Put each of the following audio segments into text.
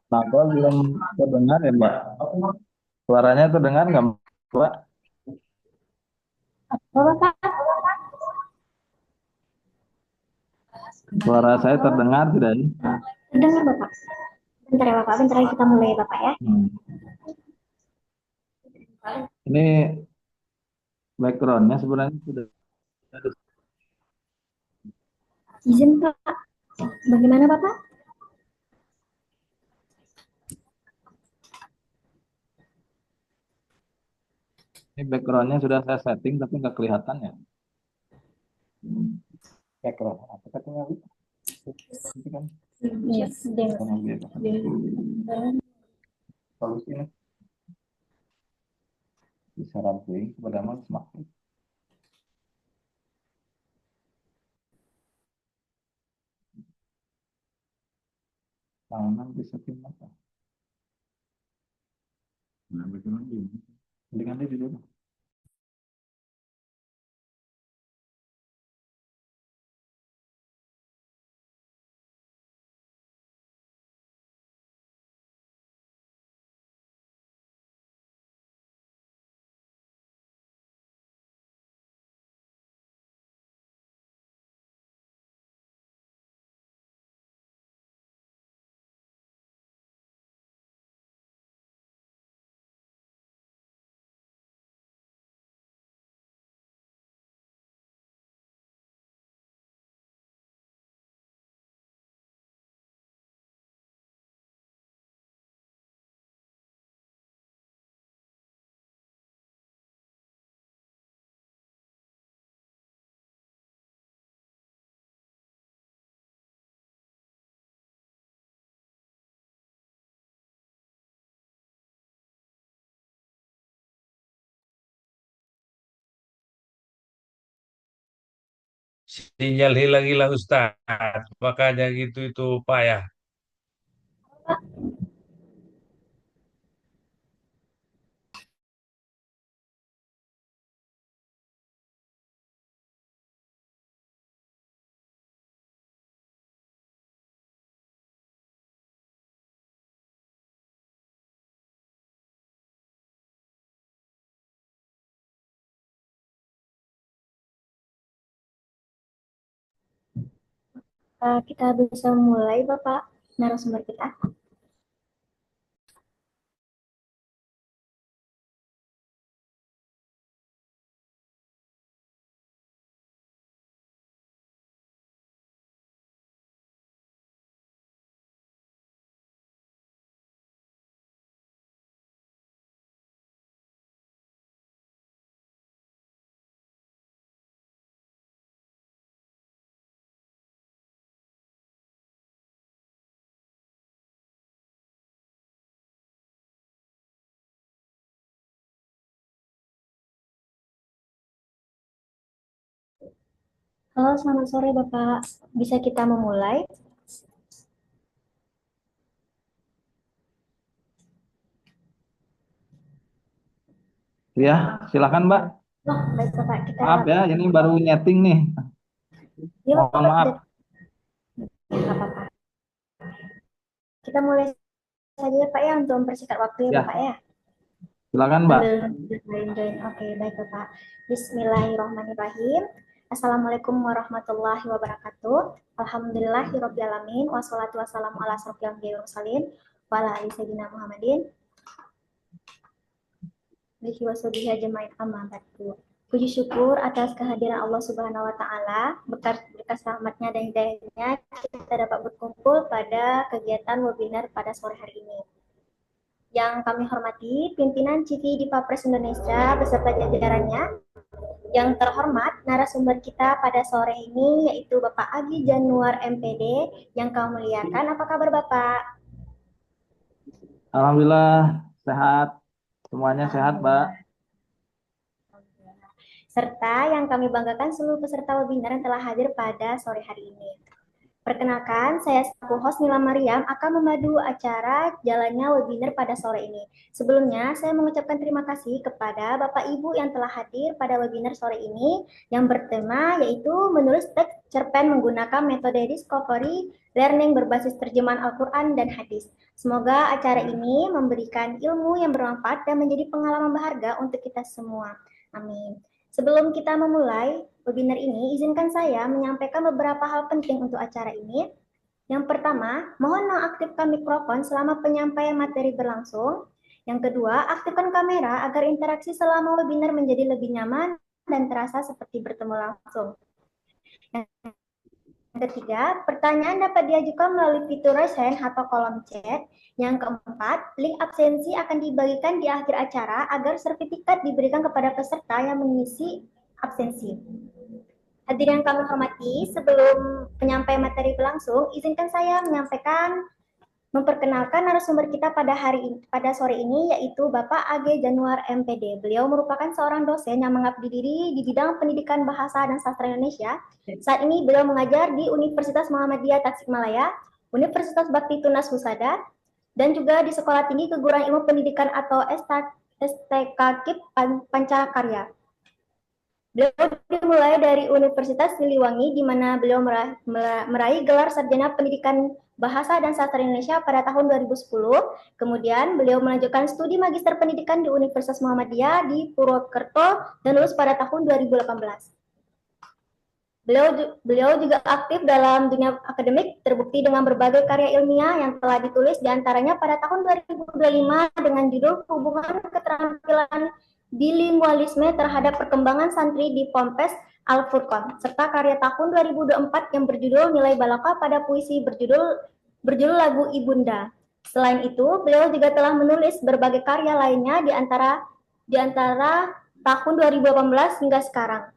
Nah, Mbak belum terdengar ya, Mbak? Suaranya terdengar nggak, Mbak? Bapak, Suara saya terdengar tidak ya? dengar Bapak. Bentar ya Bapak, bentar lagi kita mulai ya Bapak ya. Hmm. Ini backgroundnya sebenarnya sudah ada. Izin Pak, bagaimana Bapak? Ini backgroundnya sudah saya setting tapi nggak kelihatan ya. Background apa katanya? Itu kan Iya, sama dia kan. Solusi ini bisa ramping kepada Mas Makmur. Tangan bisa tim apa? Nah, background ini. Dengan dia di dulu. Sinyal hilang-hilang Ustaz. Makanya gitu itu payah. Kita bisa mulai Bapak narasumber kita. Halo, selamat sore Bapak. Bisa kita memulai? Ya, silakan Mbak. Oh, baik Bapak, kita Maaf ya, ini baru nyeting nih. ya Mohon Bapak maaf. tidak apa-apa. Kita mulai saja ya Pak ya untuk mempersingkat waktu ya Bapak Ya, ya. silakan Mbak. Sambil join-join. Oke, baik Bapak. Bismillahirrahmanirrahim. Assalamualaikum warahmatullahi wabarakatuh. Alhamdulillahirrabbilalamin. Wassalatu wassalamu ala asrofil anbiya'i wal mursalin wa ala alihi sayyidina Muhammadin bihi washabihi ajmain amma ba'du. Puji syukur atas kehadiran Allah Subhanahu wa taala, berkat rahmatnya dan hidayahnya kita dapat berkumpul pada kegiatan webinar pada sore hari ini. Yang kami hormati pimpinan CV di Papres Indonesia beserta jajarannya. Yang terhormat narasumber kita pada sore ini yaitu Bapak Agi Januar MPD. Yang kami muliakan, apa kabar Bapak? Alhamdulillah sehat. Semuanya sehat, Mbak. Serta yang kami banggakan seluruh peserta webinar yang telah hadir pada sore hari ini. Perkenalkan, saya selaku host Nila Mariam akan memandu acara jalannya webinar pada sore ini. Sebelumnya, saya mengucapkan terima kasih kepada Bapak Ibu yang telah hadir pada webinar sore ini yang bertema yaitu menulis teks cerpen menggunakan metode discovery learning berbasis terjemahan Al-Quran dan hadis. Semoga acara ini memberikan ilmu yang bermanfaat dan menjadi pengalaman berharga untuk kita semua. Amin. Sebelum kita memulai webinar ini, izinkan saya menyampaikan beberapa hal penting untuk acara ini. Yang pertama, mohon mengaktifkan mikrofon selama penyampaian materi berlangsung. Yang kedua, aktifkan kamera agar interaksi selama webinar menjadi lebih nyaman dan terasa seperti bertemu langsung. Yang ketiga, pertanyaan dapat diajukan melalui fitur raise hand atau kolom chat. Yang keempat, link absensi akan dibagikan di akhir acara agar sertifikat diberikan kepada peserta yang mengisi absensi. Hadirin yang kami hormati, sebelum penyampaian materi berlangsung, izinkan saya memperkenalkan narasumber kita pada sore ini yaitu Bapak Age Januar MPD. Beliau merupakan seorang dosen yang mengabdi diri di bidang pendidikan bahasa dan sastra Indonesia. Saat ini beliau mengajar di Universitas Muhammadiyah Tasikmalaya, Universitas Bakti Tunas Husada, dan juga di Sekolah Tinggi Keguruan Ilmu Pendidikan atau STKKIP Pancakarya. Beliau dimulai dari Universitas Siliwangi, di mana beliau meraih gelar sarjana pendidikan bahasa dan sastra Indonesia pada tahun 2010. Kemudian beliau melanjutkan studi magister pendidikan di Universitas Muhammadiyah di Purwokerto dan lulus pada tahun 2018. Beliau juga aktif dalam dunia akademik, terbukti dengan berbagai karya ilmiah yang telah ditulis diantaranya pada tahun 2025 dengan judul Hubungan Keterampilan Bilingualisme Terhadap Perkembangan Santri di Ponpes Al-Furqon, serta karya tahun 2024 yang berjudul Nilai Balaka pada puisi berjudul Lagu Ibunda. Selain itu, beliau juga telah menulis berbagai karya lainnya di antara tahun 2018 hingga sekarang,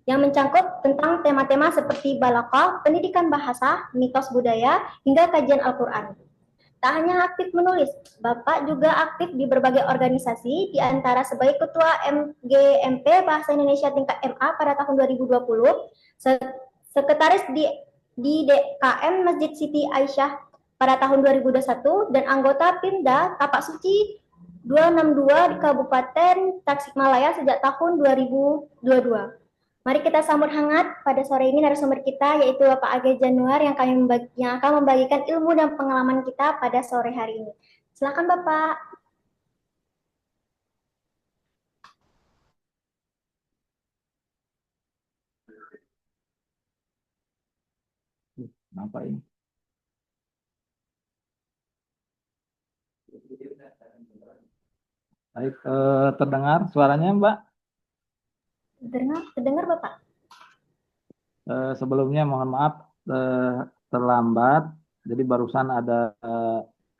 yang mencangkup tentang tema-tema seperti balaka, pendidikan bahasa, mitos budaya, hingga kajian Al-Quran. Tak hanya aktif menulis, Bapak juga aktif di berbagai organisasi, di antara sebagai Ketua MGMP Bahasa Indonesia tingkat MA pada tahun 2020, Sekretaris di DKM Masjid Siti Aisyah pada tahun 2021, dan anggota Pimda Tapak Suci 262 di Kabupaten Tasikmalaya sejak tahun 2022. Mari kita sambut hangat pada sore ini narasumber kita yaitu Bapak Age Januar yang akan membagikan ilmu dan pengalaman kita pada sore hari ini. Silakan Bapak. Kenapa ini? Baik, terdengar suaranya Mbak? Terdengar Bapak? Sebelumnya mohon maaf terlambat. Jadi barusan ada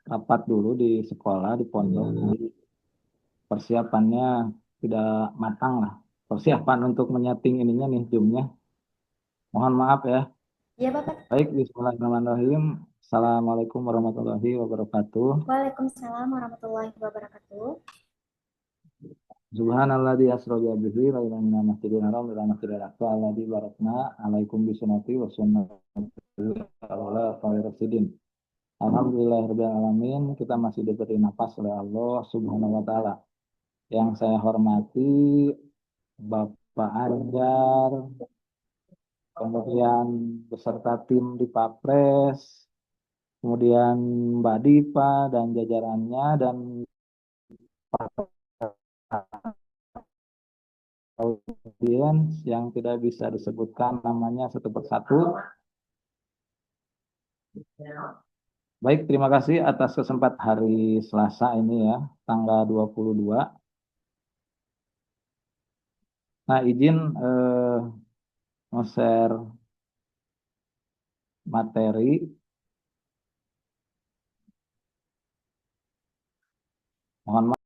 rapat dulu di sekolah, di pondok. Jadi persiapannya tidak matang lah. Persiapan untuk menyeting ininya nih Zoom-nya. Mohon maaf ya. Iya Bapak. Baik, bismillahirrahmanirrahim. Assalamualaikum warahmatullahi wabarakatuh. Waalaikumsalam warahmatullahi wabarakatuh. Subhanalladzi asra bi abdihi laila minal masjidil haram ila masjidil aqsa alladzi barakna alaikum bisunati wa sunnati ala khair rasidin. Alhamdulillahirabbil alamin, kita masih diberi nafas oleh Allah Subhanahu wa taala. Yang saya hormati Bapak Anjar, kemudian beserta tim di Papres, kemudian Mbak Dipa dan jajarannya, dan audiens yang tidak bisa disebutkan namanya satu persatu. Baik, terima kasih atas kesempatan hari Selasa ini ya, tanggal 22. Nah, izin share materi. Mohon maaf.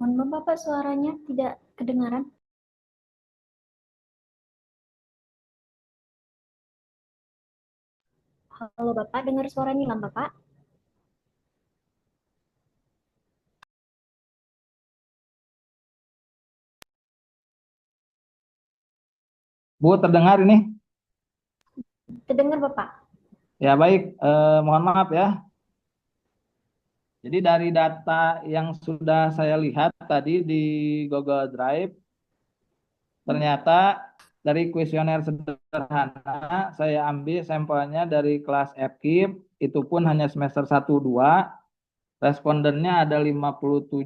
Mohon maaf Bapak, suaranya tidak kedengaran. Halo Bapak, dengar suara Nilam Bapak? Bu, terdengar ini? Terdengar Bapak? Ya baik, mohon maaf ya. Jadi dari data yang sudah saya lihat tadi di Google Drive, ternyata dari kuesioner sederhana saya ambil sampelnya dari kelas FKIP, itu pun hanya semester 1-2. Respondennya ada 57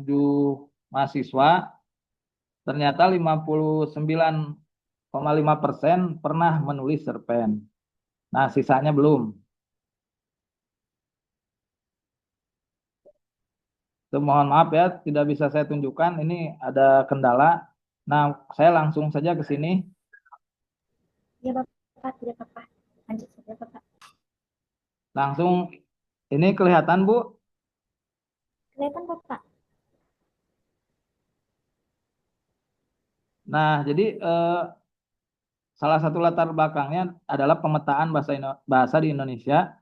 mahasiswa, ternyata 59,5% pernah menulis cerpen. Nah, sisanya belum. Itu mohon maaf ya, tidak bisa saya tunjukkan, ini ada kendala. Nah, saya langsung saja ke sini. Ya Bapak, tidak apa-apa. Lanjut saja Bapak. Langsung, ini kelihatan Bu? Kelihatan Bapak? Nah, jadi salah satu latar belakangnya adalah pemetaan bahasa di Indonesia.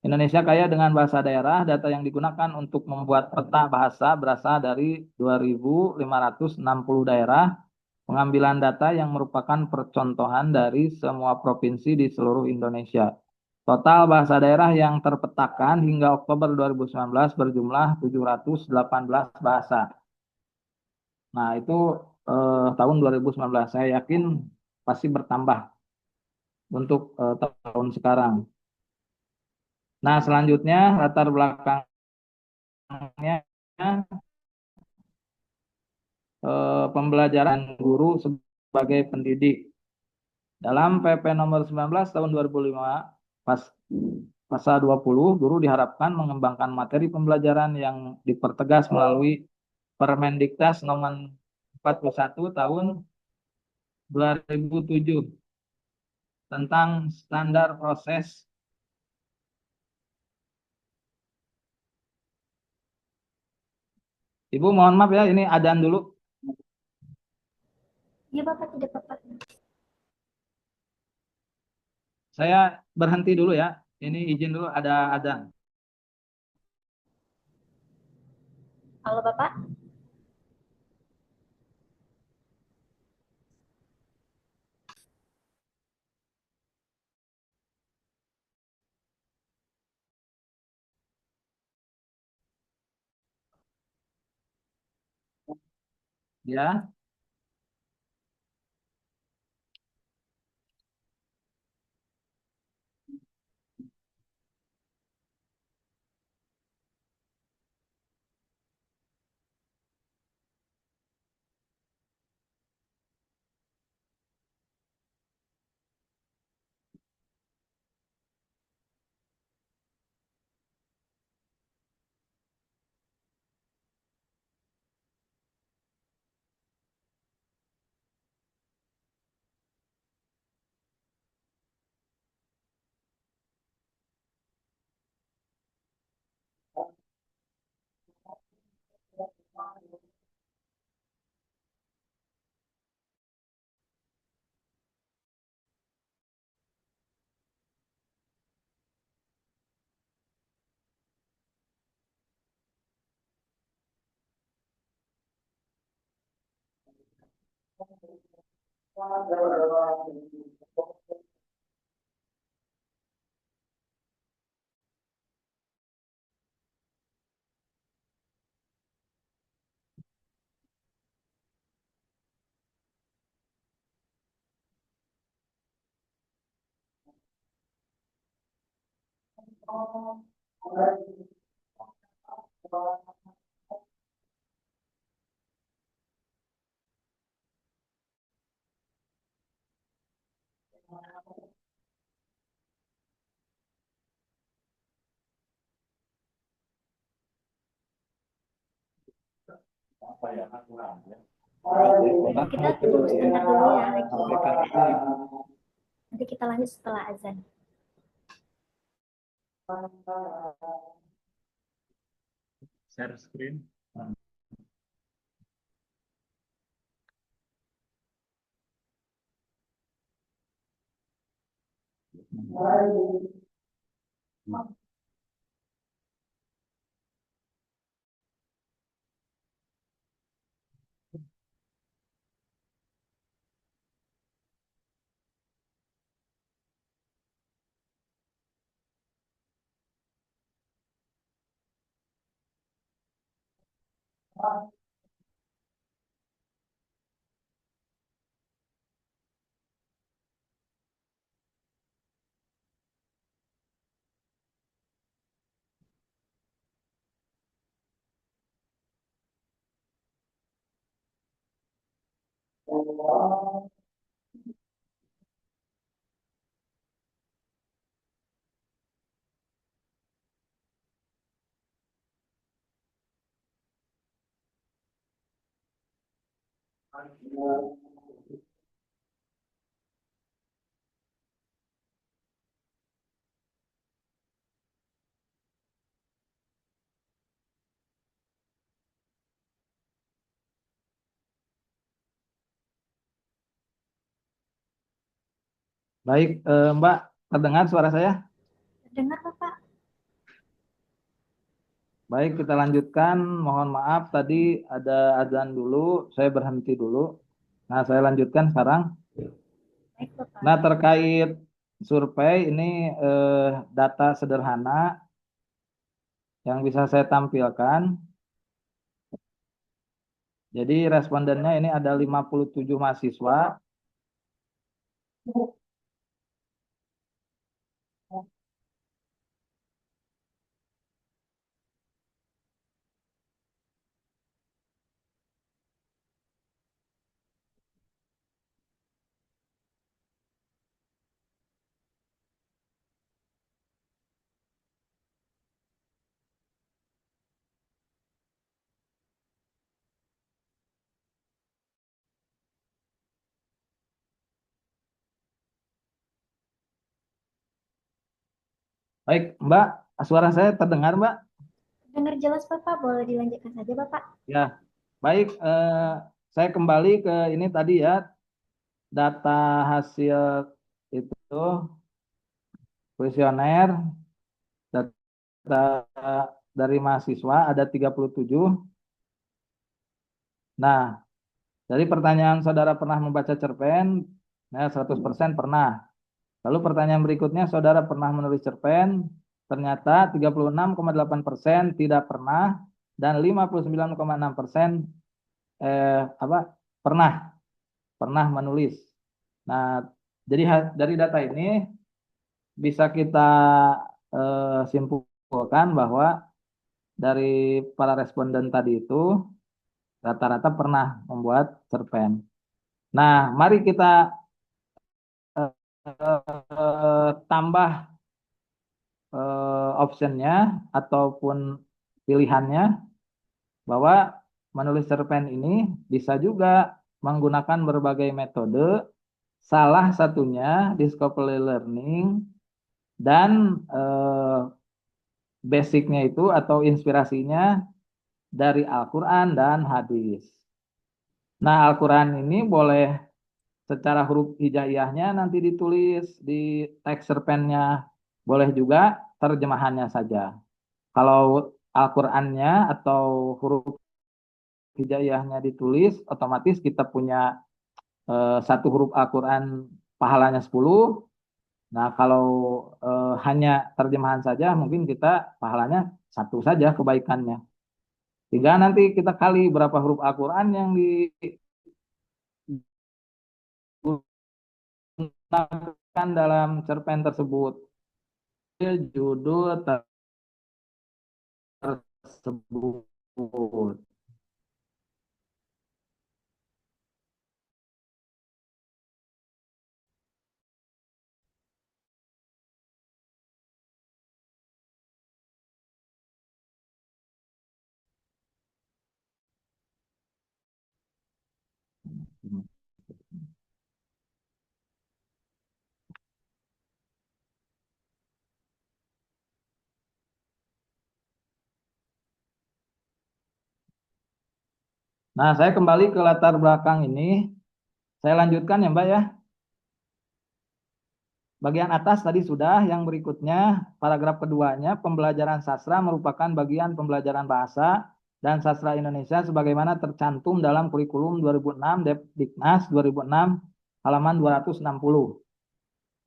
Indonesia kaya dengan bahasa daerah. Data yang digunakan untuk membuat peta bahasa berasal dari 2.560 daerah. Pengambilan data yang merupakan percontohan dari semua provinsi di seluruh Indonesia. Total bahasa daerah yang terpetakan hingga Oktober 2019 berjumlah 718 bahasa. Nah, itu tahun 2019. Saya yakin pasti bertambah untuk tahun sekarang. Nah, selanjutnya latar belakangnya pembelajaran guru sebagai pendidik. Dalam PP nomor 19 tahun 2005, pasal 20, guru diharapkan mengembangkan materi pembelajaran yang dipertegas melalui Permendiktas nomor 41 tahun 2007 tentang standar proses. Ibu mohon maaf ya, ini adzan dulu. Ya Bapak, tidak Bapak. Saya berhenti dulu ya. Ini izin dulu, ada adzan. Halo Bapak? Ya. Baik, kita tunggu sebentar dulu ya lagi. Nanti kita lanjut setelah azan. Share screen. Baik, Mbak, terdengar suara saya? Dengar Bapak? Baik, kita lanjutkan. Mohon maaf tadi ada azan dulu, saya berhenti dulu. Nah, saya lanjutkan sekarang. Baik Bapak. Nah, terkait survei ini data sederhana yang bisa saya tampilkan. Jadi respondennya ini ada 57 mahasiswa. Baik, Mbak, suara saya terdengar, Mbak? Dengar jelas Bapak, boleh dilanjutkan saja Bapak. Ya, baik. Saya kembali ke ini tadi ya, data hasil itu kuesioner, data dari mahasiswa ada 37. Nah, dari pertanyaan saudara pernah membaca cerpen, ya 100% pernah. Lalu pertanyaan berikutnya, saudara pernah menulis cerpen, ternyata 36,8% tidak pernah, dan 59,6% apa pernah pernah menulis. Nah, jadi dari data ini bisa kita simpulkan bahwa dari para responden tadi itu rata-rata pernah membuat cerpen. Nah, mari kita tambah optionnya ataupun pilihannya bahwa menulis cerpen ini bisa juga menggunakan berbagai metode, salah satunya discovery learning dan basicnya itu atau inspirasinya dari Al-Quran dan hadis. Nah, Al-Quran ini boleh secara huruf hijaiyahnya nanti ditulis di teks cerpennya, boleh juga terjemahannya saja. Kalau Al-Qur'annya atau huruf hijaiyahnya ditulis, otomatis kita punya satu huruf Al-Qur'an pahalanya 10. Nah, kalau hanya terjemahan saja, mungkin kita pahalanya satu saja kebaikannya. Sehingga nanti kita kali berapa huruf Al-Qur'an yang digunakan dalam cerpen tersebut. Judul tersebut. Nah, saya kembali ke latar belakang ini. Saya lanjutkan ya, Mbak ya. Bagian atas tadi sudah, yang berikutnya paragraf keduanya, pembelajaran sastra merupakan bagian pembelajaran bahasa dan sastra Indonesia sebagaimana tercantum dalam kurikulum 2006 Depdiknas 2006 halaman 260.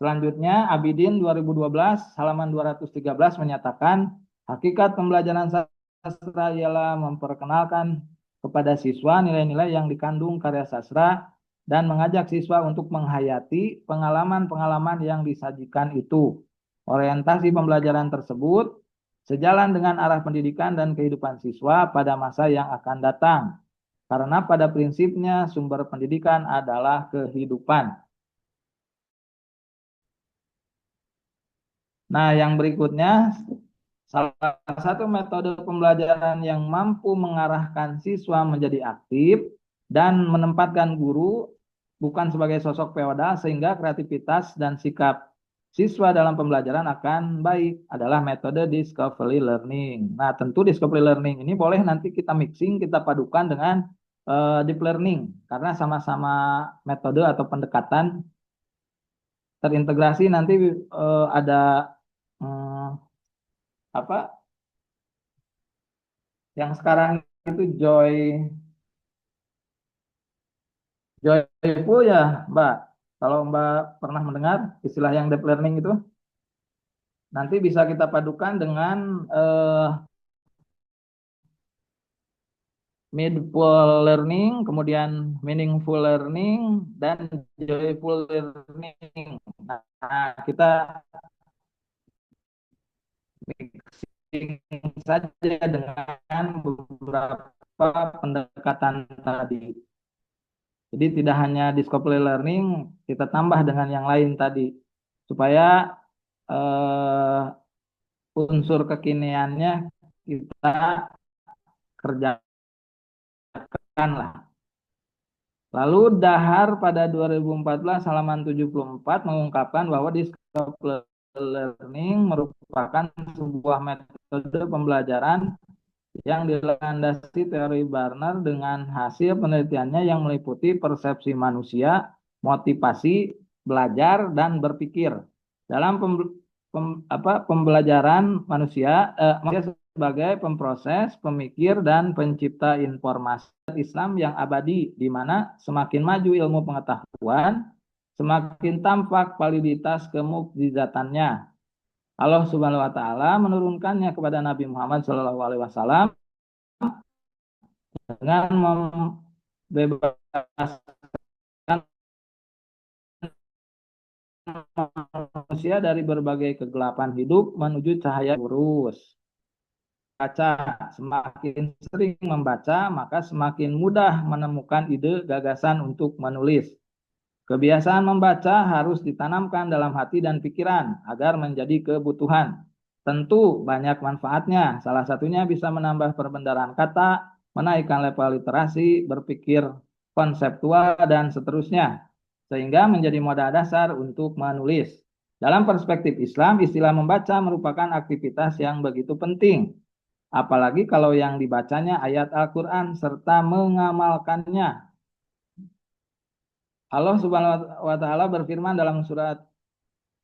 Selanjutnya Abidin 2012 halaman 213 menyatakan hakikat pembelajaran sastra ialah memperkenalkan kepada siswa nilai-nilai yang dikandung karya sastra dan mengajak siswa untuk menghayati pengalaman-pengalaman yang disajikan itu. Orientasi pembelajaran tersebut sejalan dengan arah pendidikan dan kehidupan siswa pada masa yang akan datang. Karena pada prinsipnya sumber pendidikan adalah kehidupan. Nah, yang berikutnya, salah satu metode pembelajaran yang mampu mengarahkan siswa menjadi aktif dan menempatkan guru bukan sebagai sosok feodal sehingga kreativitas dan sikap siswa dalam pembelajaran akan baik adalah metode discovery learning. Nah, tentu discovery learning ini boleh nanti kita mixing, kita padukan dengan deep learning karena sama-sama metode atau pendekatan terintegrasi. Nanti ada apa yang sekarang itu Joyful ya, Mbak. Kalau Mbak pernah mendengar istilah yang deep learning itu, nanti bisa kita padukan dengan mindful learning, kemudian meaningful learning, dan joyful learning. Nah, kita mixing saja dengan beberapa pendekatan tadi. Jadi tidak hanya discovery learning, kita tambah dengan yang lain tadi. Supaya unsur kekiniannya kita kerjakan lah. Lalu Dahar pada 2014 halaman 74 mengungkapkan bahwa discovery learning merupakan sebuah metode pembelajaran yang dilandasi teori Barner dengan hasil penelitiannya yang meliputi persepsi manusia, motivasi, belajar, dan berpikir. Dalam pembelajaran manusia sebagai pemproses, pemikir, dan pencipta informasi Islam yang abadi, di mana semakin maju ilmu pengetahuan, semakin tampak validitas kemukjizatannya. Allah Subhanahu wa taala menurunkannya kepada Nabi Muhammad SAW dengan membebaskan manusia dari berbagai kegelapan hidup menuju cahaya lurus. Semakin sering membaca, maka semakin mudah menemukan ide gagasan untuk menulis. Kebiasaan membaca harus ditanamkan dalam hati dan pikiran agar menjadi kebutuhan. Tentu banyak manfaatnya, salah satunya bisa menambah perbendaharaan kata, menaikkan level literasi, berpikir konseptual, dan seterusnya, sehingga menjadi modal dasar untuk menulis. Dalam perspektif Islam, istilah membaca merupakan aktivitas yang begitu penting, apalagi kalau yang dibacanya ayat Al-Quran serta mengamalkannya. Allah Subhanahu wa taala berfirman dalam surat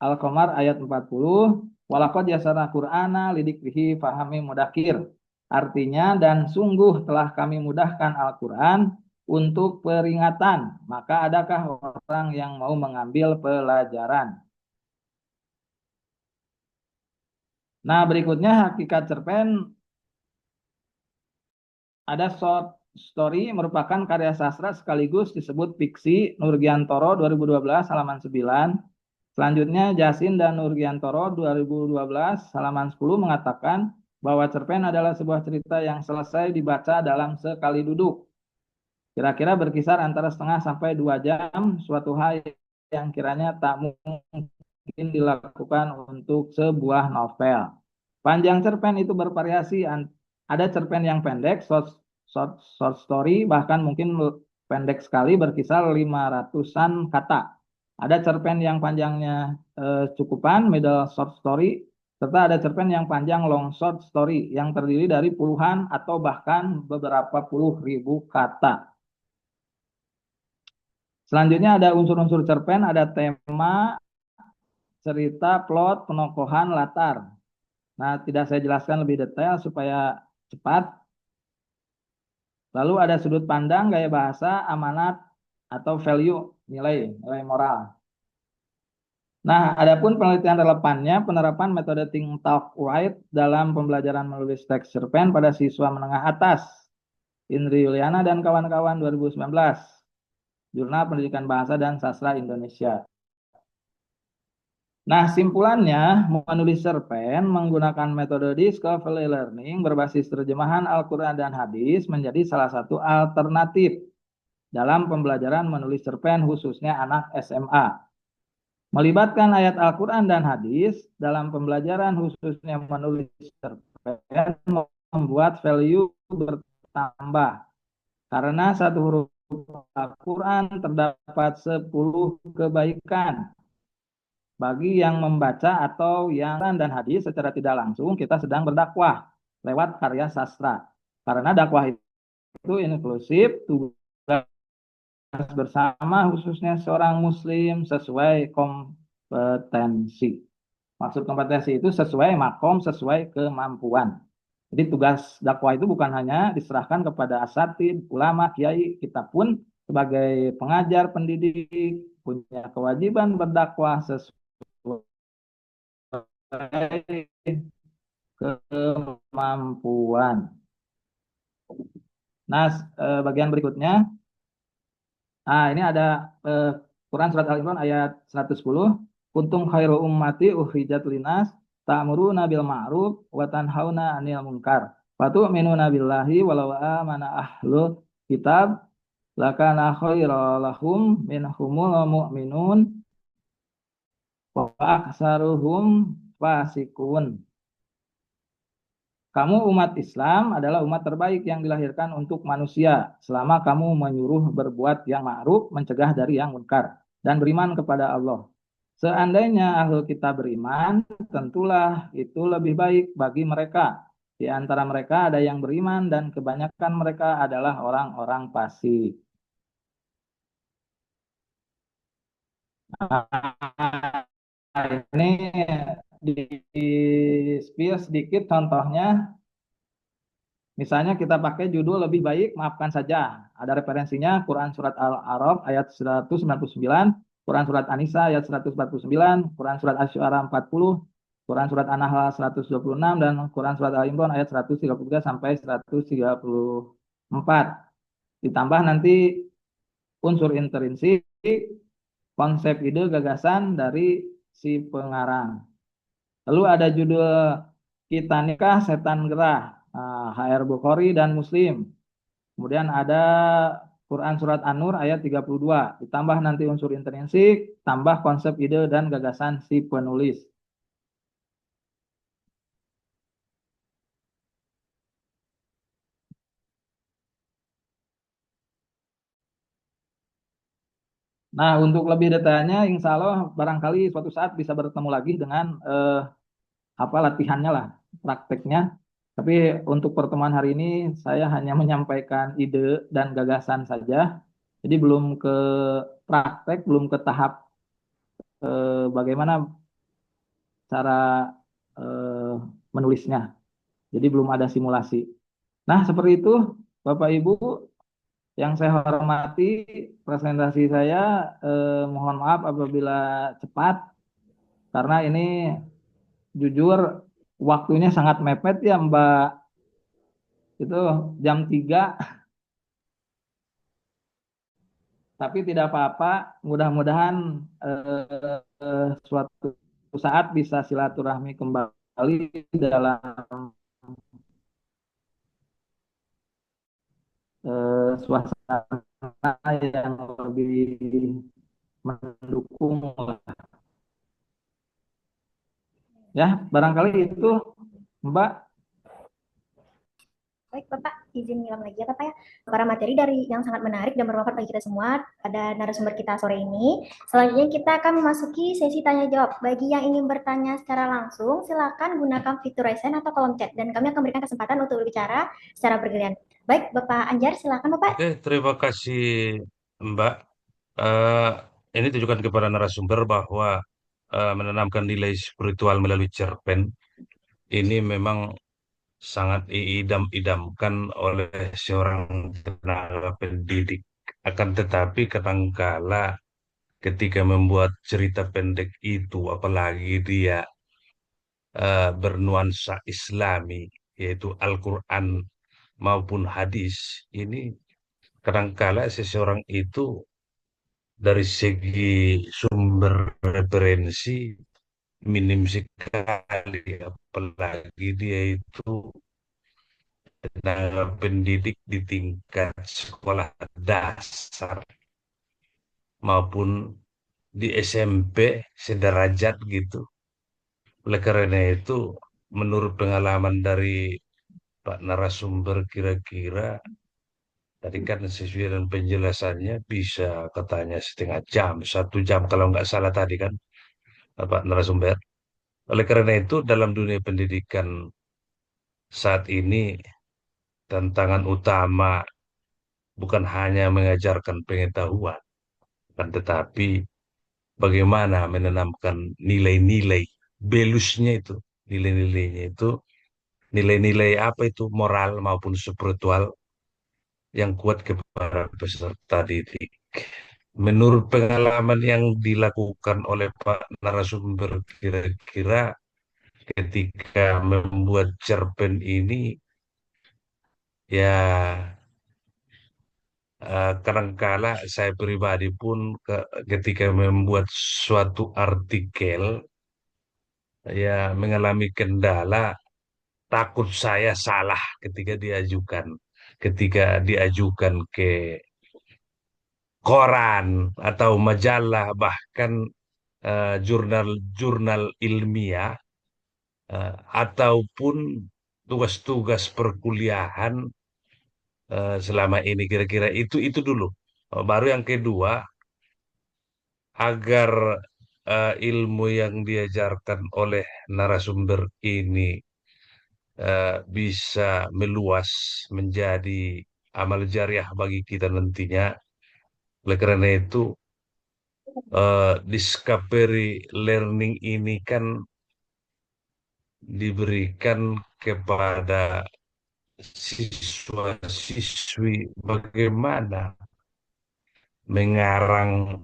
Al-Qamar ayat 40, "Walaqad yasarna Qur'ana lidikrihi fahami mudakir." Artinya, dan sungguh telah kami mudahkan Al-Qur'an untuk peringatan, maka adakah orang yang mau mengambil pelajaran? Nah, berikutnya hakikat cerpen. Ada short story merupakan karya sastra sekaligus disebut fiksi Nurgiantoro 2012 halaman 9. Selanjutnya Jasin dan Nurgiantoro 2012 halaman 10 mengatakan bahwa cerpen adalah sebuah cerita yang selesai dibaca dalam sekali duduk. Kira-kira berkisar antara setengah sampai 2 jam, suatu hal yang kiranya tak mungkin dilakukan untuk sebuah novel. Panjang cerpen itu bervariasi, ada cerpen yang pendek, short story, bahkan mungkin pendek sekali berkisar 500-an kata. Ada cerpen yang panjangnya cukupan, middle short story, serta ada cerpen yang panjang long short story yang terdiri dari puluhan atau bahkan beberapa puluh ribu kata. Selanjutnya ada unsur-unsur cerpen, ada tema, cerita, plot, penokohan, latar. Nah, tidak saya jelaskan lebih detail supaya cepat. Lalu ada sudut pandang, gaya bahasa, amanat, atau value, nilai moral. Nah, adapun penelitian relevannya, penerapan metode Think Talk Write dalam pembelajaran menulis teks cerpen pada siswa menengah atas, Indri Yuliana dan kawan-kawan 2019, Jurnal Pendidikan Bahasa dan Sastra Indonesia. Nah, simpulannya, menulis cerpen menggunakan metode discovery learning berbasis terjemahan Al-Quran dan hadis menjadi salah satu alternatif dalam pembelajaran menulis cerpen khususnya anak SMA. Melibatkan ayat Al-Quran dan hadis dalam pembelajaran khususnya menulis cerpen membuat value bertambah. Karena satu huruf Al-Quran terdapat 10 kebaikan. Bagi yang membaca atau yang dan hadis secara tidak langsung kita sedang berdakwah lewat karya sastra. Karena dakwah itu inklusif, tugas bersama khususnya seorang muslim sesuai kompetensi. Maksud kompetensi itu sesuai makom, sesuai kemampuan. Jadi tugas dakwah itu bukan hanya diserahkan kepada asatid, ulama, kiai, kita pun sebagai pengajar, pendidik punya kewajiban berdakwah sesuai kemampuan. Nah, bagian berikutnya, ini ada Quran Surat Al-Imran ayat 110. Kuntum khairu ummati ukhrijat linas ta'muruna bil ma'ruf wa tanhauna 'anil munkar. Wa tu'minuna billahi walau amana ahlul kitab lakana khairal lahum minhumul mu'minun wa aksaruhum fasikun. Kamu umat Islam adalah umat terbaik yang dilahirkan untuk manusia selama kamu menyuruh berbuat yang ma'ruf, mencegah dari yang munkar, dan beriman kepada Allah. Seandainya ahlu kita beriman, tentulah itu lebih baik bagi mereka. Di antara mereka ada yang beriman dan kebanyakan mereka adalah orang-orang fasik. Ini di sedikit contohnya. Misalnya kita pakai judul lebih baik, maafkan saja. Ada referensinya Quran Surat Al-A'raf ayat 199, Quran Surat An-Nisa ayat 149, Quran Surat Asy-Syu'ara 40, Quran Surat An-Nahl 126, dan Quran Surat Al-Imran ayat 133 sampai 134. Ditambah nanti unsur intrinsik, konsep ide gagasan dari si pengarang. Lalu ada judul Kita Nikah Setan Gerah, HR Bukhari dan Muslim. Kemudian ada Quran Surat An-Nur ayat 32. Ditambah nanti unsur intrinsik, tambah konsep ide dan gagasan si penulis. Nah, untuk lebih detailnya, insya Allah barangkali suatu saat bisa bertemu lagi dengan apa latihannya lah, prakteknya. Tapi untuk pertemuan hari ini saya hanya menyampaikan ide dan gagasan saja. Jadi belum ke praktek, belum ke tahap bagaimana cara eh, menulisnya. Jadi belum ada simulasi. Nah, seperti itu Bapak Ibu yang saya hormati, presentasi saya mohon maaf apabila cepat karena ini jujur waktunya sangat mepet ya Mbak. Itu jam 3, tapi tidak apa-apa. Mudah-mudahan suatu saat bisa silaturahmi kembali dalam suasana yang lebih mendukung lah. Ya, barangkali itu Mbak. Baik, Bapak, izin bilang lagi ya, Bapak ya. Para materi dari yang sangat menarik dan bermanfaat bagi kita semua, ada narasumber kita sore ini. Selanjutnya kita akan memasuki sesi tanya jawab. Bagi yang ingin bertanya secara langsung, silakan gunakan fitur raise hand atau kolom chat dan kami akan berikan kesempatan untuk berbicara secara bergiliran. Baik, Bapak Anjar, silakan Bapak. Oke, terima kasih Mbak. Eh, ini tujukan kepada narasumber bahwa menanamkan nilai spiritual melalui cerpen ini memang sangat diidam-idamkan oleh seorang tenaga pendidik. Akan tetapi kadangkala ketika membuat cerita pendek itu, apalagi dia bernuansa Islami, yaitu Al-Quran maupun hadis, ini kadangkala seseorang itu dari segi sumber referensi minim sekali, apalagi dia itu tenaga pendidik di tingkat sekolah dasar maupun di SMP sederajat gitu. Oleh karena itu, menurut pengalaman dari Pak narasumber kira-kira tadi kan sesuai dengan penjelasannya bisa katanya setengah jam, 1 jam kalau nggak salah tadi kan Pak narasumber. Oleh karena itu dalam dunia pendidikan saat ini tantangan utama bukan hanya mengajarkan pengetahuan, kan, tetapi bagaimana menanamkan nilai-nilai belusnya itu, nilai-nilainya itu, nilai-nilai apa itu moral maupun spiritual yang kuat kepada peserta didik. Menurut pengalaman yang dilakukan oleh Pak narasumber, kira-kira ketika membuat cerpen ini, ya kadangkala saya pribadi pun ketika membuat suatu artikel, ya mengalami kendala, takut saya salah ketika diajukan ke koran atau majalah, bahkan jurnal-jurnal ilmiah, ataupun tugas-tugas perkuliahan selama ini. Kira-kira itu dulu. Baru yang kedua, agar ilmu yang diajarkan oleh narasumber ini bisa meluas menjadi amal jariah bagi kita nantinya. Oleh karena itu, discovery learning ini kan diberikan kepada siswa-siswi bagaimana mengarang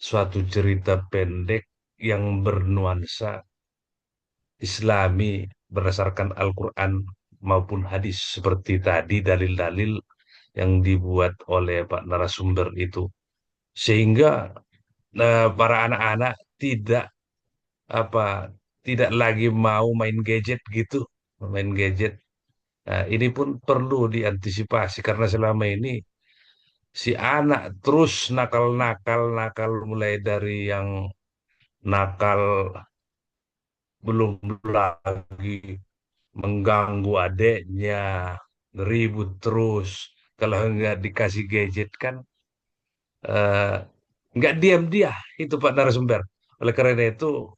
suatu cerita pendek yang bernuansa Islami berdasarkan Al-Quran maupun hadis seperti tadi dalil-dalil yang dibuat oleh Pak narasumber itu, sehingga para anak-anak apa tidak lagi mau main gadget gitu, main gadget. Nah, ini pun perlu diantisipasi karena selama ini si anak terus nakal-nakal, nakal mulai dari yang nakal belum lagi mengganggu adeknya, ribut terus. Kalau nggak dikasih gadget kan eh, nggak diam dia, itu Pak narasumber. Oleh karena itu,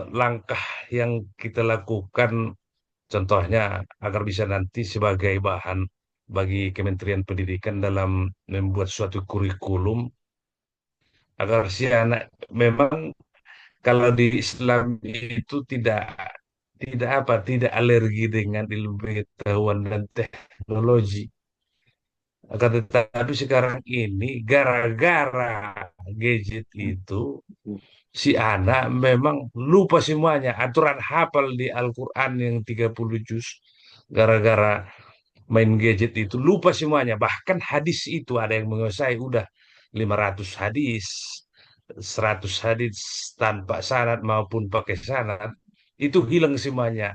langkah yang kita lakukan contohnya agar bisa nanti sebagai bahan bagi Kementerian Pendidikan dalam membuat suatu kurikulum agar si anak memang kalau di Islam itu tidak alergi dengan ilmu pengetahuan dan teknologi. Akan tetapi sekarang ini gara-gara gadget itu si anak memang lupa semuanya. Aturan hafal di Al-Quran yang 30 juz gara-gara main gadget itu lupa semuanya. Bahkan hadis itu ada yang menguasai udah 500 hadis, 100 hadis tanpa sanad maupun pakai sanad. Itu hilang semuanya,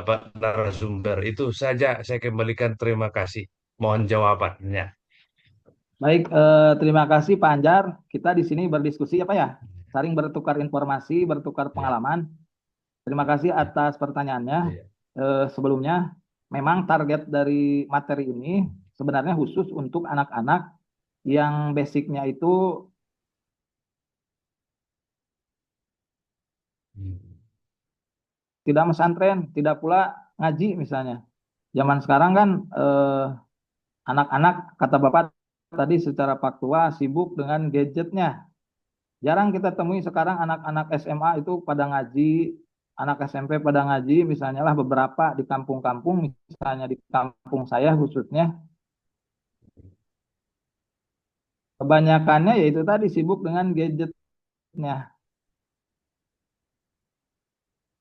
Pak narasumber. Itu saja saya kembalikan, terima kasih. Mohon jawabannya. Baik, terima kasih Pak Anjar. Kita di sini berdiskusi apa ya? Saling bertukar informasi, bertukar Ya, pengalaman. Terima kasih atas pertanyaannya. ya. Sebelumnya, memang target dari materi ini sebenarnya khusus untuk anak-anak yang basicnya itu Hmm. tidak pesantren, tidak pula ngaji misalnya. Zaman sekarang kan anak-anak, kata Bapak tadi secara faktual sibuk dengan gadgetnya. Jarang kita temui sekarang anak-anak SMA itu pada ngaji, anak SMP pada ngaji, misalnya lah beberapa di kampung-kampung, misalnya di kampung saya khususnya, kebanyakannya yaitu tadi sibuk dengan gadgetnya.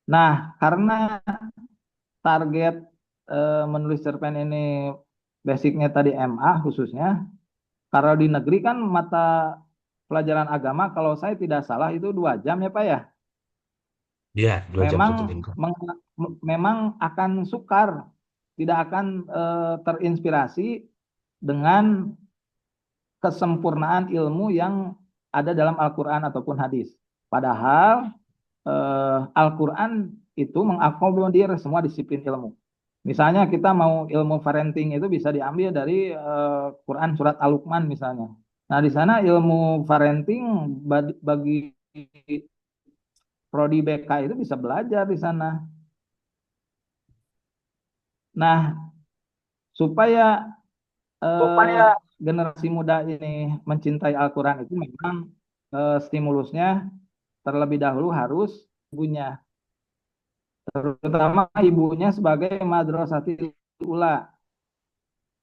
Nah, karena target menulis cerpen ini basicnya tadi MA khususnya, kalau di negeri kan mata pelajaran agama kalau saya tidak salah itu 2 jam ya Pak ya. Ya, 2 jam Memang satu minggu. memang akan sukar, tidak akan terinspirasi dengan kesempurnaan ilmu yang ada dalam Al-Quran ataupun hadis. Padahal Al-Quran itu mengakomodir semua disiplin ilmu. Misalnya kita mau ilmu parenting itu bisa diambil dari Quran surat Al-Luqman misalnya. Nah, di sana ilmu parenting bagi prodi BK itu bisa belajar di sana. Nah, supaya eh, generasi muda ini mencintai Al-Quran itu memang stimulusnya terlebih dahulu harus ibunya, terutama ibunya sebagai madrasatil ula.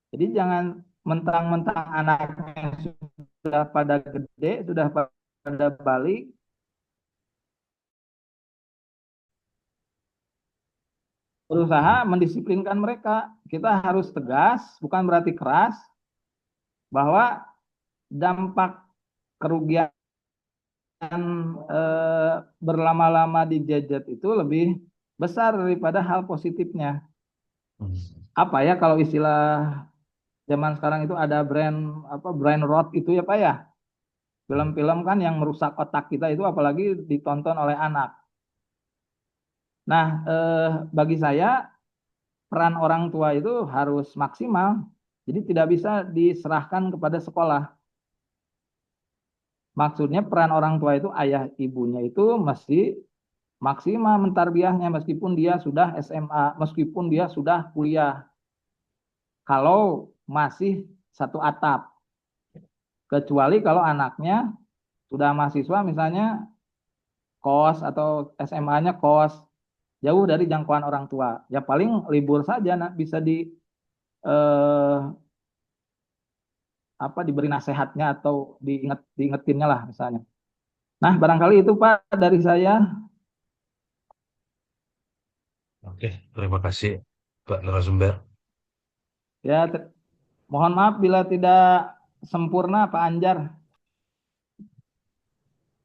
Jadi jangan mentang-mentang anaknya sudah pada gede, sudah pada balik, berusaha mendisiplinkan mereka. Kita harus tegas, bukan berarti keras, bahwa dampak kerugian berlama-lama di gadget itu lebih besar daripada hal positifnya. Hmm. Apa ya kalau istilah zaman sekarang itu ada brain rot itu ya Pak ya. Film-film kan yang merusak otak kita itu apalagi ditonton oleh anak. Nah, bagi saya peran orang tua itu harus maksimal. Jadi tidak bisa diserahkan kepada sekolah. Maksudnya peran orang tua itu ayah ibunya itu mesti maksimal mentarbiahnya meskipun dia sudah SMA, meskipun dia sudah kuliah. Kalau masih satu atap. Kecuali kalau anaknya sudah mahasiswa misalnya kos atau SMA-nya kos jauh dari jangkauan orang tua. Ya paling libur saja bisa eh, diberi nasihatnya atau diingetinnya lah misalnya. Nah, barangkali itu Pak dari saya. Oke, terima kasih Pak narasumber. Ya, mohon maaf bila tidak sempurna Pak Anjar.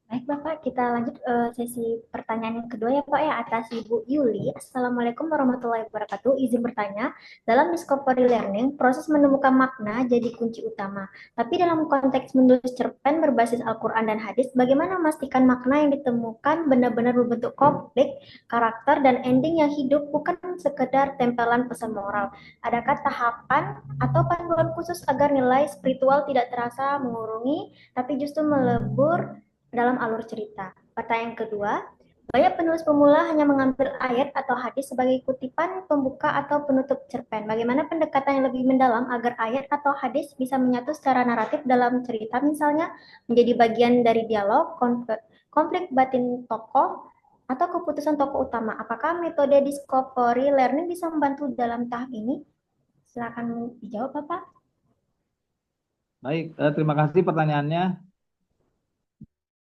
Baik Bapak, kita lanjut sesi pertanyaan yang kedua ya Pak ya, atas Ibu Yuli. Assalamualaikum warahmatullahi wabarakatuh. Izin bertanya, dalam discovery learning, proses menemukan makna jadi kunci utama. Tapi dalam konteks menulis cerpen berbasis Al-Quran dan hadis, bagaimana memastikan makna yang ditemukan benar-benar berbentuk konflik, karakter, dan ending yang hidup, bukan sekedar tempelan pesan moral? Adakah tahapan atau panduan khusus agar nilai spiritual tidak terasa mengurungi, tapi justru melebur dalam alur cerita? Pertanyaan kedua, banyak penulis pemula hanya mengambil ayat atau hadis sebagai kutipan pembuka atau penutup cerpen. Bagaimana pendekatan yang lebih mendalam agar ayat atau hadis bisa menyatu secara naratif dalam cerita, misalnya menjadi bagian dari dialog, konflik batin tokoh, atau keputusan tokoh utama? Apakah metode discovery learning bisa membantu dalam tahap ini? Silakan dijawab, Bapak. Baik, terima kasih pertanyaannya.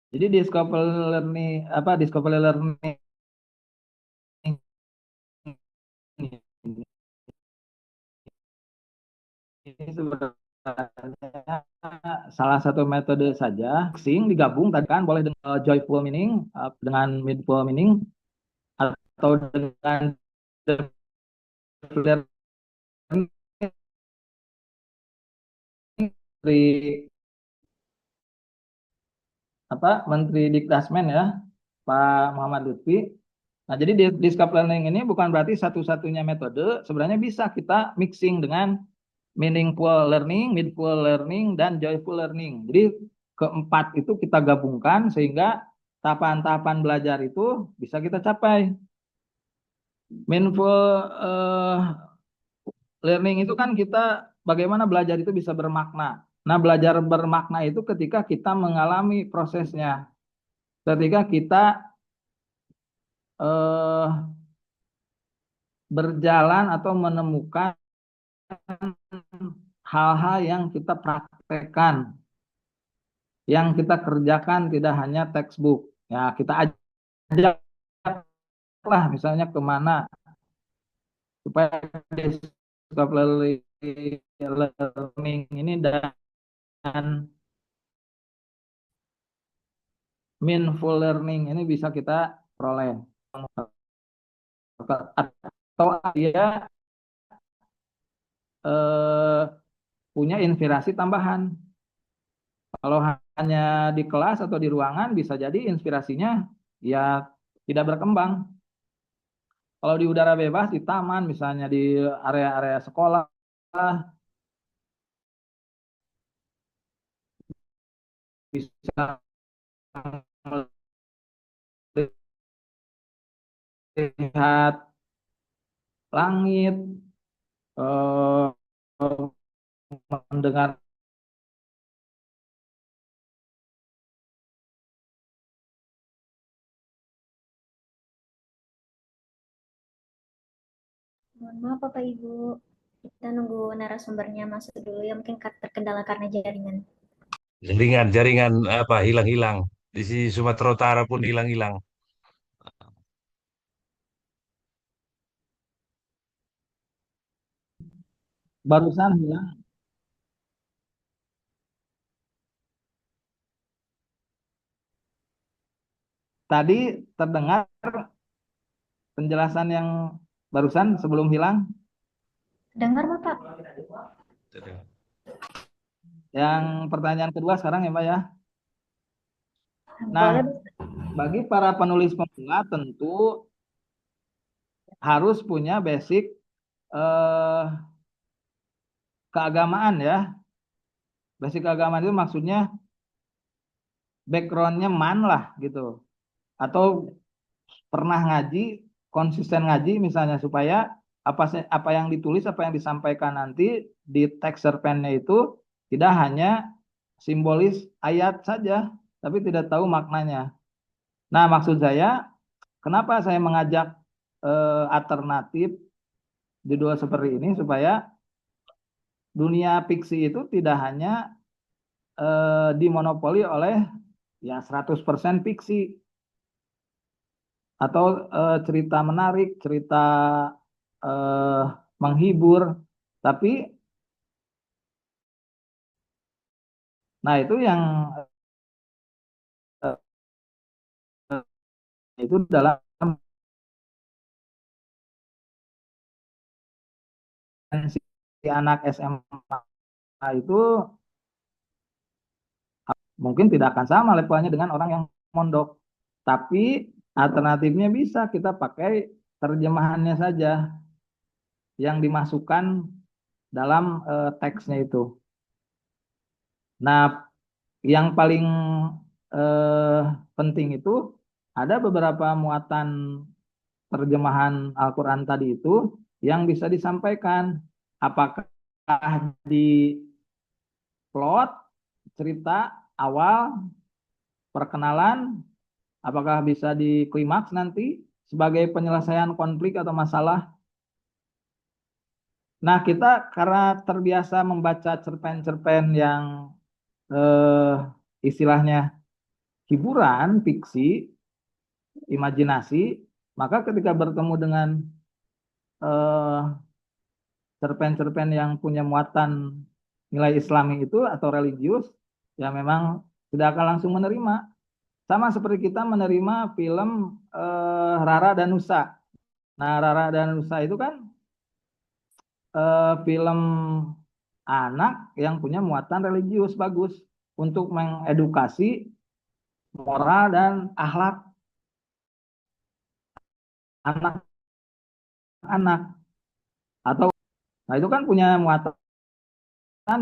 Jadi discovery learning ini sebenarnya salah satu metode saja. Mixing digabung tadi kan boleh dengan joyful meaning, dengan meaningful meaning, atau dengan dari Menteri Dikdasmen ya, Pak Muhammad Lutfi. Nah, jadi di scope learning ini bukan berarti satu-satunya metode, sebenarnya bisa kita mixing dengan meaningful learning, meaningful learning, dan joyful learning. Jadi keempat itu kita gabungkan sehingga tahapan-tahapan belajar itu bisa kita capai. Meaningful learning itu kan kita bagaimana belajar itu bisa bermakna. Nah, belajar bermakna itu ketika kita mengalami prosesnya. ketika kita eh, berjalan atau menemukan hal-hal yang kita praktekkan, yang kita kerjakan tidak hanya textbook. Ya, kita ajaklah misalnya kemana supaya discovery learning ini dan meaningful learning ini bisa kita peroleh. Atau dia eh, punya inspirasi tambahan. Kalau hanya di kelas atau di ruangan bisa jadi inspirasinya ya tidak berkembang. Kalau di udara bebas, di taman, misalnya di area-area sekolah, bisa melihat langit, eh, mendengar Mohon maaf Bapak Ibu, kita nunggu narasumbernya masuk dulu ya, mungkin terkendala karena jaringan. Jaringan apa hilang-hilang. Di Sumatera Utara pun hilang-hilang. barusan hilang. Tadi terdengar penjelasan yang barusan sebelum hilang. Dengar Bapak? Yang pertanyaan kedua sekarang ya Mbak ya. Nah, Boleh. bagi para penulis pemula tentu harus punya basic eh, keagamaan ya. Basic keagamaan itu maksudnya backgroundnya man lah gitu. Atau pernah ngaji, konsisten ngaji misalnya supaya apa yang ditulis, apa yang disampaikan nanti di teks cerpennya itu tidak hanya simbolis ayat saja, tapi tidak tahu maknanya. Nah, maksud saya, kenapa saya mengajak alternatif judul seperti ini supaya dunia fiksi itu tidak hanya dimonopoli oleh ya 100% fiksi atau cerita menarik, cerita eh, menghibur, tapi nah itu yang eh, itu dalam si anak SMA itu mungkin tidak akan sama levelnya dengan orang yang mondok, tapi alternatifnya bisa kita pakai terjemahannya saja yang dimasukkan dalam teksnya itu. Nah, yang paling eh, penting itu ada beberapa muatan terjemahan Al-Quran tadi itu yang bisa disampaikan. Apakah di plot, cerita awal, perkenalan, apakah bisa di klimaks nanti sebagai penyelesaian konflik atau masalah. Nah, kita karena terbiasa membaca cerpen-cerpen yang eh, istilahnya hiburan, fiksi, imajinasi, maka ketika bertemu dengan eh, cerpen-cerpen yang punya muatan nilai Islami itu atau religius, ya memang tidak akan langsung menerima. Sama seperti kita menerima film Rara dan Nusa. Nah, Rara dan Nusa itu kan film anak yang punya muatan religius bagus untuk mengedukasi moral dan akhlak anak-anak atau nah itu kan punya muatan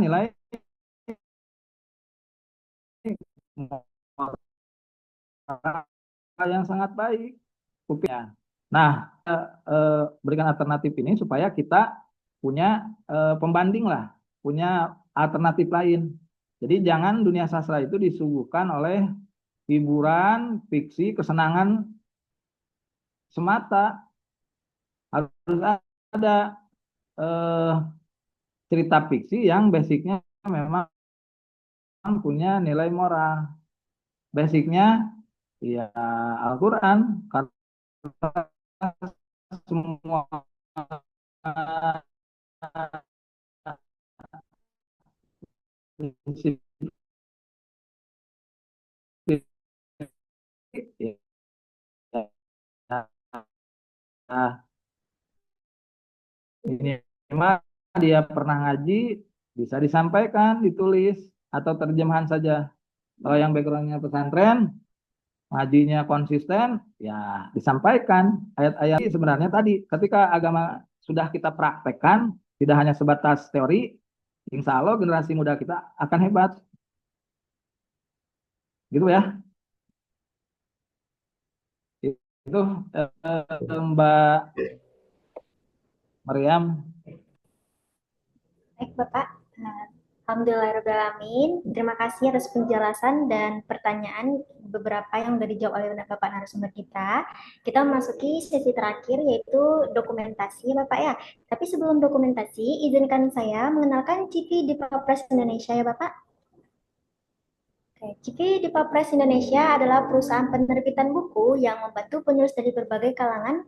nilai moral yang sangat baik. Ya. Nah, berikan alternatif ini supaya kita punya pembanding lah, punya alternatif lain. Jadi jangan dunia sastra itu disuguhkan oleh hiburan, fiksi, kesenangan semata. Harus ada eh, cerita fiksi yang basicnya memang punya nilai moral. Basicnya ya Al-Quran, karena semua prinsip ya, minimal dia pernah ngaji, bisa disampaikan, ditulis, atau terjemahan saja. Kalau yang backgroundnya pesantren, ngajinya konsisten, ya disampaikan. Ayat-ayat sebenarnya tadi, ketika agama sudah kita praktekkan, tidak hanya sebatas teori, insya Allah generasi muda kita akan hebat. Gitu ya. Itu Mbak Maryam. Baik, Bapak. Alhamdulillahirrahmanirrahim. Terima kasih atas penjelasan dan pertanyaan beberapa yang sudah dijawab oleh Bapak narasumber kita. Kita memasuki sesi terakhir yaitu dokumentasi ya Bapak ya. Tapi sebelum dokumentasi, izinkan saya mengenalkan CV di Papres Indonesia ya Bapak. Oke, CV di Papres Indonesia adalah perusahaan penerbitan buku yang membantu penulis dari berbagai kalangan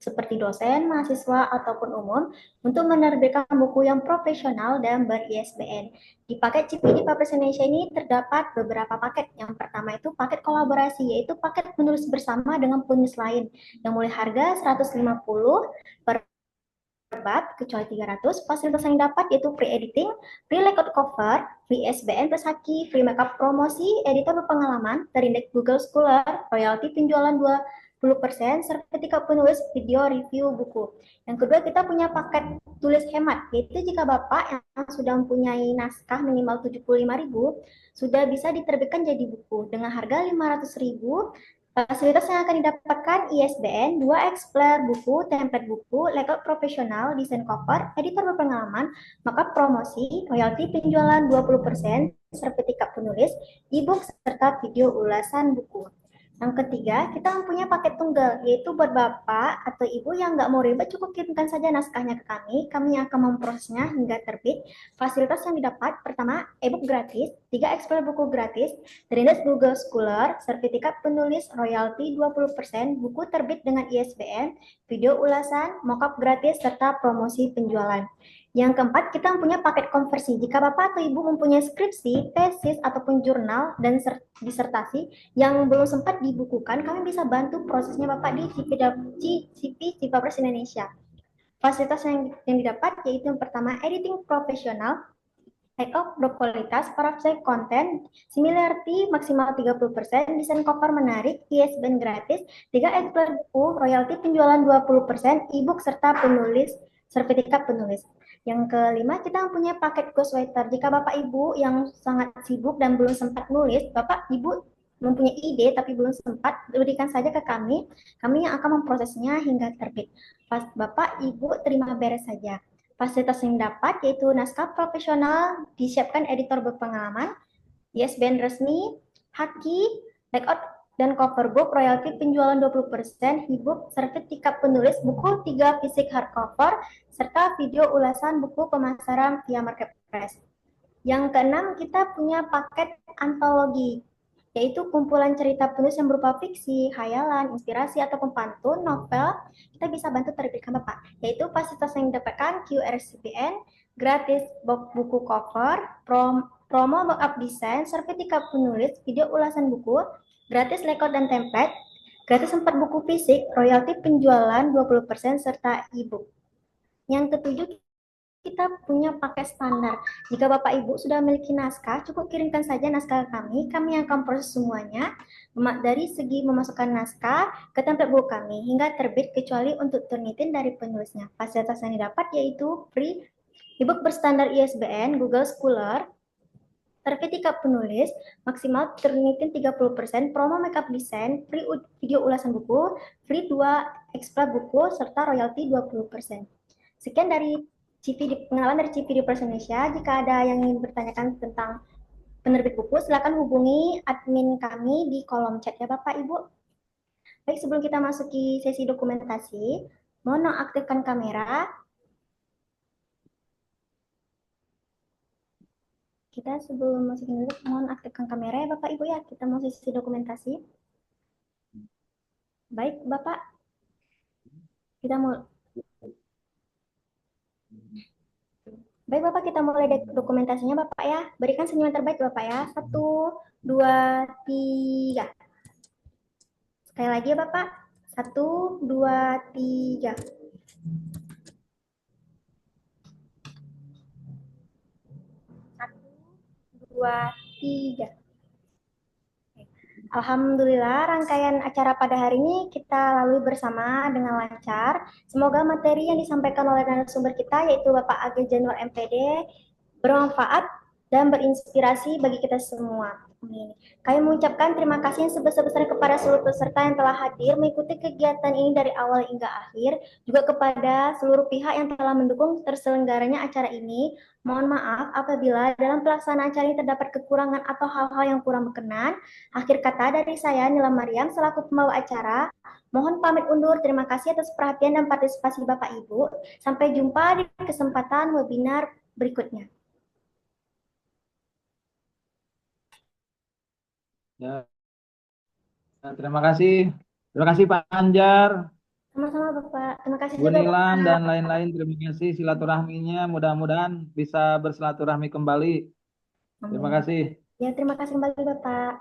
seperti dosen, mahasiswa, ataupun umum untuk menerbitkan buku yang profesional dan ber-ISBN. Di paket CV di Papers Indonesia ini terdapat beberapa paket. Yang pertama itu paket kolaborasi, yaitu paket menulis bersama dengan penulis lain yang mulai harga 150 per bab kecuali 300. Fasilitas yang dapat yaitu free editing, free layout cover, free SBN plus haki, free makeup promosi, editor berpengalaman, terindeks Google Scholar, royalti penjualan 20%, sertifikat penulis video review buku. Yang kedua kita punya paket tulis hemat, yaitu jika Bapak yang sudah mempunyai naskah minimal 75.000 sudah bisa diterbitkan jadi buku dengan harga 500.000. Fasilitas yang akan didapatkan ISBN, 2 eksemplar buku, template buku, layout profesional, desain cover, editor berpengalaman, maka promosi, royalti penjualan 20%, sertifikat penulis, e-book, serta video ulasan buku. Yang ketiga, kita mempunyai paket tunggal, yaitu buat Bapak atau Ibu yang nggak mau ribet, cukup kirimkan saja naskahnya ke kami yang akan memprosesnya hingga terbit. Fasilitas yang didapat, pertama, e-book gratis, 3 eksemplar buku gratis, terindeks Google Scholar, sertifikat penulis, royalti 20%, buku terbit dengan ISBN, video ulasan, mockup gratis, serta promosi penjualan. Yang keempat, kita mempunyai paket konversi. Jika Bapak atau Ibu mempunyai skripsi, tesis, ataupun jurnal dan disertasi yang belum sempat dibukukan, kami bisa bantu prosesnya Bapak di CV Papers Indonesia. Fasilitas yang didapat yaitu yang pertama, editing profesional, layout berkualitas, paraphrase konten, similarity maksimal 30%, desain cover menarik, ISBN gratis, 3 eksemplar buku, royalti penjualan 20%, e-book serta penulis, sertifikat penulis. Yang kelima, kita mempunyai paket ghostwriter. Jika Bapak Ibu yang sangat sibuk dan belum sempat nulis, Bapak Ibu mempunyai ide tapi belum sempat, berikan saja ke kami yang akan memprosesnya hingga terbit. Pas Bapak Ibu terima beres saja. Fasilitas yang dapat yaitu naskah profesional, disiapkan editor berpengalaman, ISBN resmi, haki, layout dan cover book, royalti penjualan 20%, e-book, sertifikat penulis, buku 3 fisik hardcover, serta video ulasan buku pemasaran via marketplace. Yang keenam, kita punya paket antologi, yaitu kumpulan cerita penulis yang berupa fiksi, khayalan, inspirasi, ataupun pantun, novel, kita bisa bantu terbitkan Bapak, yaitu fasilitas yang didapatkan QRCBN, gratis buku cover, promo backup desain, sertifikat penulis, video ulasan buku, gratis layout dan template, gratis 4 buku fisik, royalti penjualan 20%, serta e-book. Yang ketujuh, kita punya paket standar. Jika Bapak Ibu sudah memiliki naskah, cukup kirimkan saja naskah ke kami yang akan proses semuanya, dari segi memasukkan naskah ke template buku kami, hingga terbit kecuali untuk Turnitin dari penulisnya. Fasilitas yang didapat yaitu free e-book berstandar ISBN, Google Scholar, sertifikat penulis, maksimal Turnitin 30%, promo makeup design, free video ulasan buku, free 2 eksemplar buku, serta royalti 20%. Sekian dari pengalaman dari CV di Papers Indonesia. Jika ada yang ingin bertanyakan tentang penerbit buku, silakan hubungi admin kami di kolom chat ya Bapak Ibu. Baik, sebelum kita masuki sesi dokumentasi, mohon aktifkan kamera. Kita sebelum masukin dulu, mohon aktifkan kamera ya Bapak Ibu ya. Kita mau sesi dokumentasi. Baik Bapak, kita mau Baik Bapak, kita mulai dokumentasinya Bapak ya. Berikan senyuman terbaik Bapak ya. 1, 2, 3. Sekali lagi ya Bapak. 1, 2, 3. 1, 2, 3. Alhamdulillah, rangkaian acara pada hari ini kita lalui bersama dengan lancar. Semoga materi yang disampaikan oleh narasumber kita, yaitu Bapak Age Januar MPD, bermanfaat dan berinspirasi bagi kita semua. Amin. Kami mengucapkan terima kasih yang sebesar-besarnya kepada seluruh peserta yang telah hadir mengikuti kegiatan ini dari awal hingga akhir, juga kepada seluruh pihak yang telah mendukung terselenggaranya acara ini. Mohon maaf apabila dalam pelaksanaan acara ini terdapat kekurangan atau hal-hal yang kurang berkenan. Akhir kata dari saya, Nila Mariam, selaku pembawa acara, mohon pamit undur. Terima kasih atas perhatian dan partisipasi Bapak Ibu. Sampai jumpa di kesempatan webinar berikutnya. Ya, terima kasih. Terima kasih Pak Anjar, Sama-sama Bapak. Terima kasih Bu juga Nilam, Bapak. dan lain-lain. Terima kasih silaturahminya. Mudah-mudahan bisa bersilaturahmi kembali. Terima Amin. kasih. Ya, terima kasih kembali Bapak.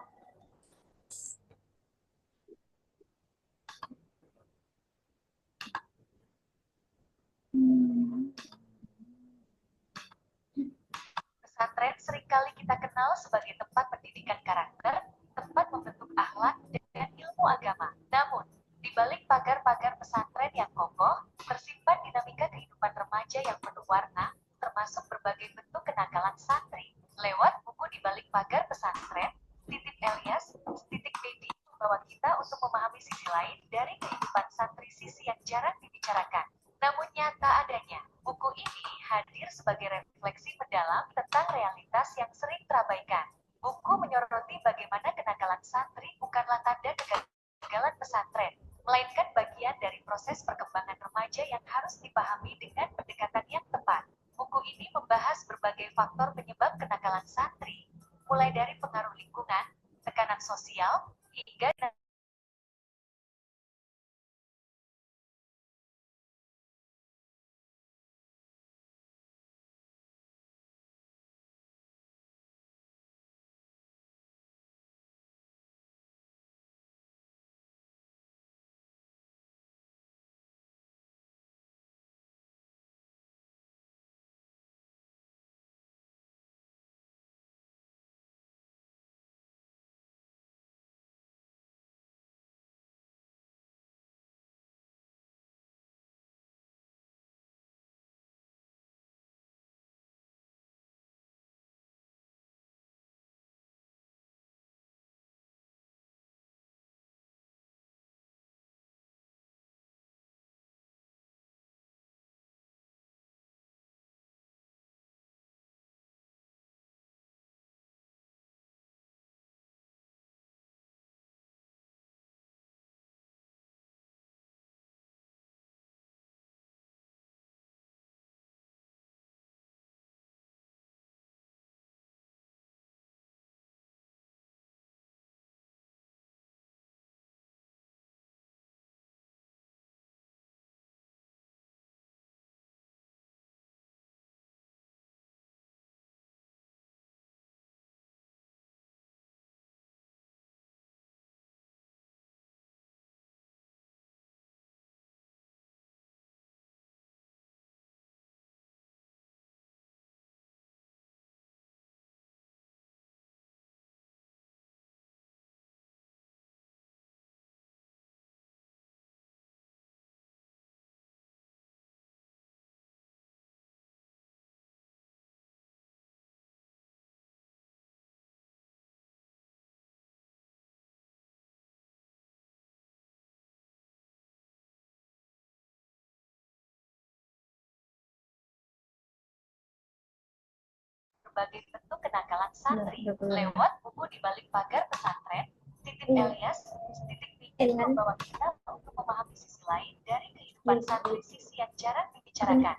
Pesantren seringkali kita kenal sebagai tempat pendidikan karakter, tempat membentuk akhlak dan ilmu agama. Namun, di balik pagar-pagar pesantren yang kokoh, tersimpan dinamika kehidupan remaja yang penuh warna, termasuk berbagai bentuk kenakalan santri. Lewat buku di balik pagar pesantren, Titip Elias, Titik Dedi membawa kita untuk memahami sisi lain dari kehidupan santri, sisi yang jarang dibicarakan. Namun nyata adanya, buku ini hadir sebagai refleksi mendalam tentang realitas yang sering terabaikan. Buku menyoroti bagaimana kenakalan santri bukanlah tanda kegagalan pesantren, melainkan bagian dari proses perkembangan remaja yang harus dipahami dengan pendekatan yang tepat. Buku ini membahas berbagai faktor penyebab kenakalan santri, mulai dari pengaruh lingkungan, tekanan sosial, hingga berbagai bentuk kenakalan santri. Betul. Lewat buku di balik pagar pesantren, Titik Iya. Elias sedikit ingin Dengan membawa kita untuk memahami sisi lain dari kehidupan Iya. santri, sisi yang jarang dibicarakan.